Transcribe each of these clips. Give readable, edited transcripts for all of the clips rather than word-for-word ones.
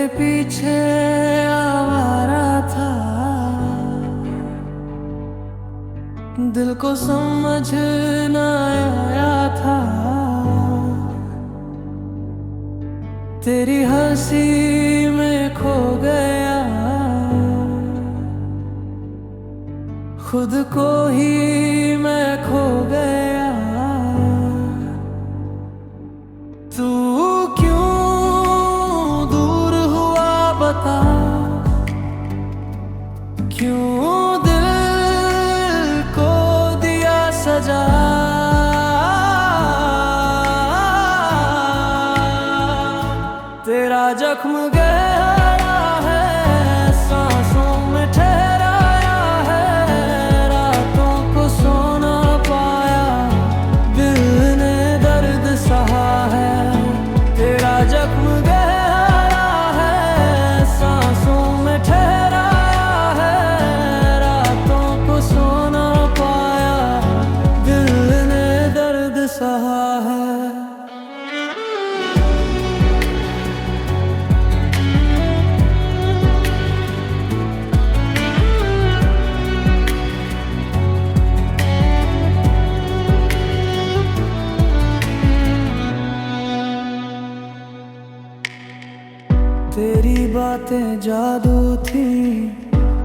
तेरे पीछे आवारा था, दिल को समझ न आया था। तेरी हंसी में खो गया, खुद को ही मैं खो गया। तू क्यों दूर हुआ बता, क्यों दिल को दिया सजा। तेरा जख्म गहरा है, सांसों में ठहराया है, रातों को सो ना पाया, दिल ने दर्द सहा है। तेरा जख्म गहरा है, सांसों में ठहराया है, रातों को सो ना पाया, दिल ने दर्द सहा है। तेरी बातें जादू थी,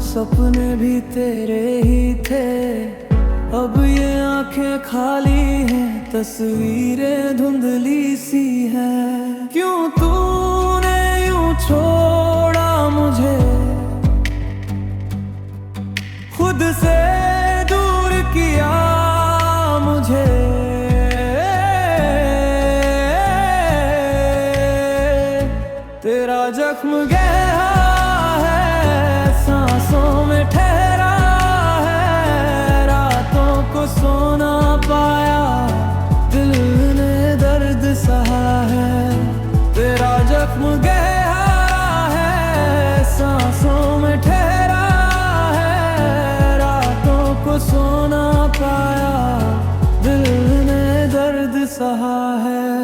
सपने भी तेरे ही थे। अब ये आंखें खाली हैं, तस्वीरें धुंधली सी हैं। क्यों तूने यूं छोड़ा मुझे, खुद से दूर किया मुझे। तेरा जख्म गहरा है, सांसों में ठहरा है, रातों को सो ना पाया, दिल ने दर्द सहा है। तेरा जख्म गहरा है, सांसों में ठहरा है, रातों को सो ना पाया, दिल ने दर्द सहा है।